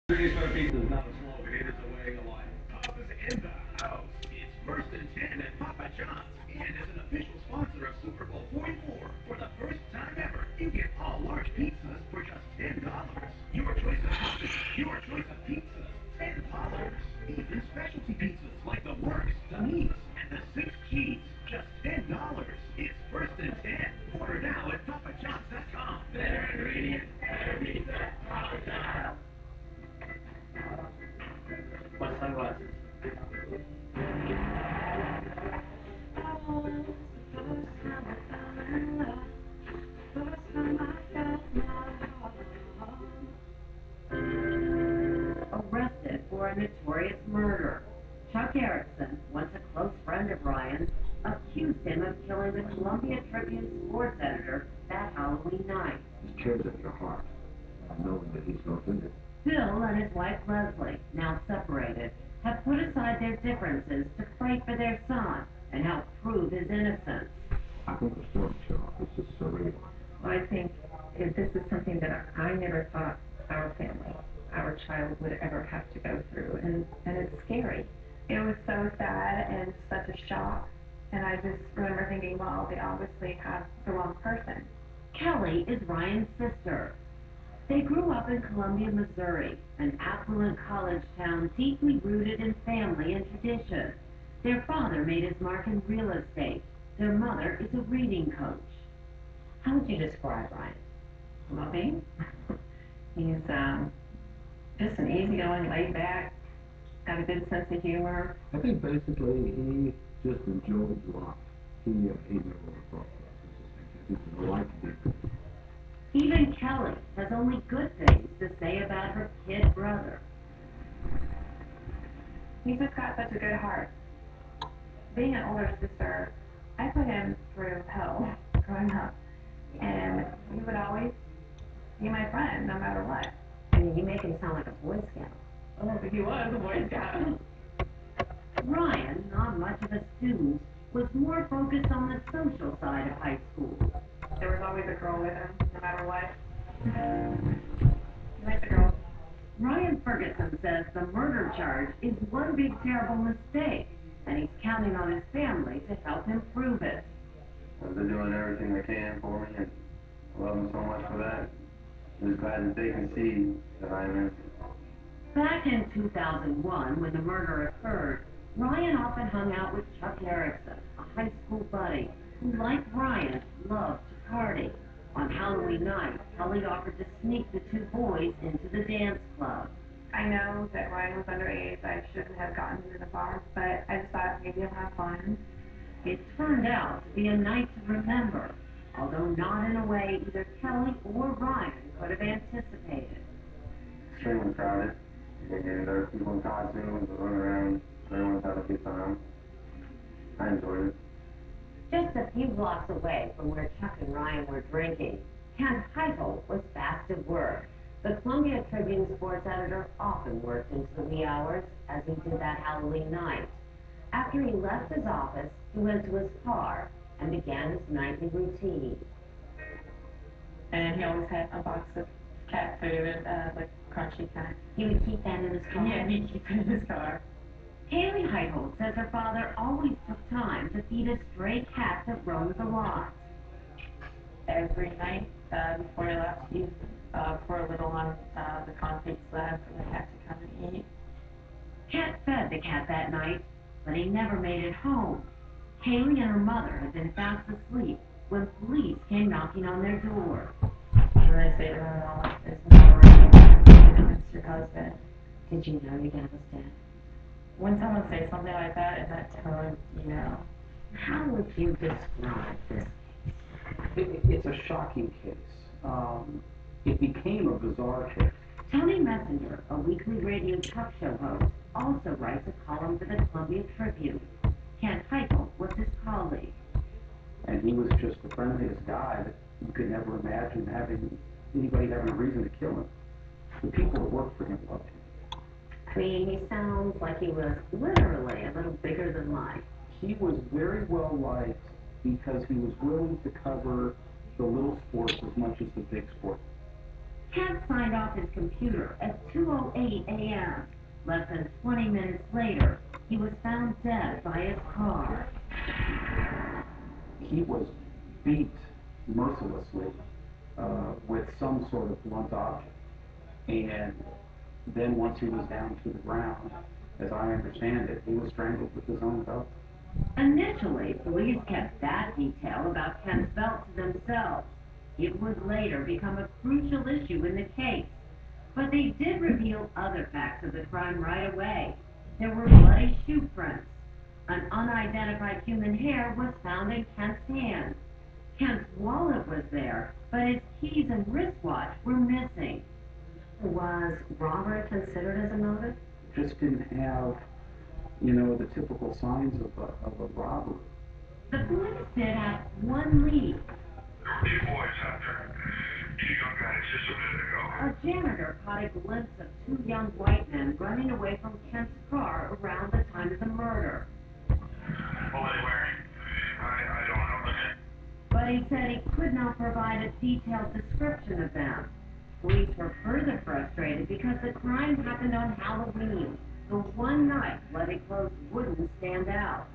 Pretty sure pizza is not a slogan, it is a way of life. Papa's in the house. It's first and 10 at Papa John's. And as an official sponsor of Super Bowl 44, for the first time ever, you get all large pizzas for just $10. Your choice of toppings, your choice of pizzas, $10. Even specialty pizzas like the Works, the Meats, and the Six Cheese, just $10. It's first and 10. Order now at PapaJohns.com. Better ingredients, better pizza, Papa John's. My sunglasses. Arrested for a notorious murder. Chuck Erickson, once a close friend of Ryan's, accused him of killing the Columbia Tribune sports editor that Halloween night. It tears at your heart, knowing that he's no offended. Bill and his wife Leslie, now separated, have put aside their differences to fight for their son and help prove his innocence. I think the story, Cheryl, is just surreal. Well, I think if this is something that I never thought our family, our child would ever have to go through, and it's scary. It was so sad and such a shock, and I just remember thinking, well, they obviously have the wrong person. Kelly is Ryan's sister. They grew up in Columbia, Missouri, an affluent college town deeply rooted in family and tradition. Their father made his mark in real estate. Their mother is a reading coach. How would you describe Ryan? Loving. He's just an easygoing, laid back, got a good sense of humor. I think basically he just enjoys life. He never thought he just liked to be good. Even Kelly has only good things to say about her kid brother. He's just got such a good heart. Being an older sister, I put him through hell growing up, and he would always be my friend no matter what. I mean, you make him sound like a Boy Scout. Oh, but he was a Boy Scout. Ryan, not much of a student, was more focused on the social side of high school. There was always a girl with him, no matter what. He liked the girls. Ryan Ferguson says the murder charge is one big terrible mistake, and he's counting on his family to help him prove it. They're doing everything they can for me, and I love them so much for that. I'm just glad that they can see that I am innocent. Back in 2001, when the murder occurred, Ryan often hung out with Chuck Erickson, a high school buddy, who, like Ryan, loved to party. On Halloween night, Kelly offered to sneak the two boys into the dance club. I know that Ryan was underage. I shouldn't have gotten him in the bar, but I just thought maybe he'll have fun. It turned out to be a night to remember, although not in a way either Kelly or Ryan could have anticipated. Extremely crowded, and there are people in costumes that run around. Everyone's having a good time. I enjoyed it. Just a few blocks away from where Chuck and Ryan were drinking, Ken Heigl was fast at work. The Columbia Tribune sports editor often worked into the wee hours, as he did that Halloween night. After he left his office, he went to his car and began his nightly routine. And he always had a box of cat food, like crunchy kind. He would keep that in his car? Yeah, he'd keep it in his car. Haley Heigl says her father always took time to feed a stray cat that roamed the lot. Every night before he left, he'd pour a little on the concrete slab for the cat to come and eat. Cat fed the cat that night, but he never made it home. Haley and her mother had been fast asleep when police came knocking on their door. And I say to my mom, there's no way it's your husband. Did you know your dad was dead? When someone says something like that in that tone, you know. How would you describe this? It's a shocking case. It became a bizarre case. Tony Messenger, a weekly radio talk show host, also writes a column for the Columbia Tribune. Ken Heigl was his colleague. And he was just the friendliest guy that you could never imagine having anybody having a reason to kill him. The people that worked for him loved him. I mean, he sounds like he was literally a little bigger than life. He was very well liked because he was willing to cover the little sports as much as the big sports. Kent signed off his computer at 2:08 a.m. Less than 20 minutes later, he was found dead by his car. He was beat mercilessly with some sort of blunt object. And then once he was down to the ground, as I understand it, he was strangled with his own belt. Initially, police kept that detail about Kent's belt to themselves. It would later become a crucial issue in the case. But they did reveal other facts of the crime right away. There were bloody shoe prints. An unidentified human hair was found in Kent's hand. Kent's wallet was there, but his keys and wristwatch were missing. Was robbery considered as a motive? Just didn't have, the typical signs of a robbery. The police did have one lead. There were two boys out there. Two young guys just a minute ago. A janitor caught a glimpse of two young white men running away from Kent's car around the time of the murder. What were they wearing? I don't know. But he said he could not provide a detailed description of them. Police were further frustrated because the crime happened on Halloween, the one night bloody clothes wouldn't stand out.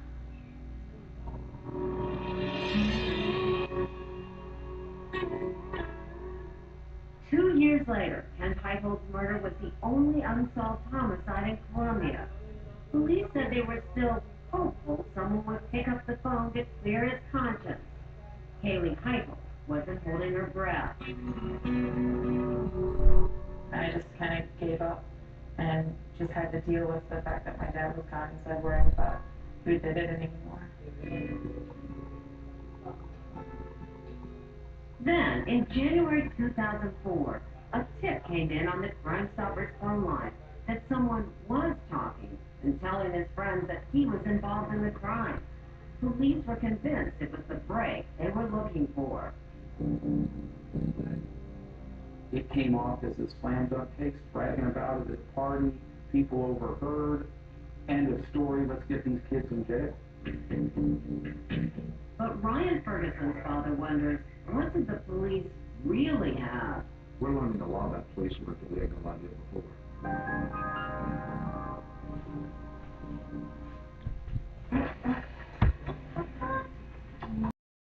Two years later, Kent Heithold's murder was the only unsolved homicide in Columbia. Police said they were still hopeful someone would pick up the phone to clear his conscience. Haley Heithold wasn't holding her breath. I just kind of gave up and just had to deal with the fact that my dad was gone instead of worrying about who did it anymore. Then, in January 2004, a tip came in on the Crime Stoppers phone line that someone was talking and telling his friends that he was involved in the crime. Police were convinced it was the break they were looking for. It came off as a slam dunk case, bragging about it at a party, people overheard, end of story, let's get these kids in jail. But Ryan Ferguson's father wonders, what did the police really have? We're learning a lot about police work that we had no idea before.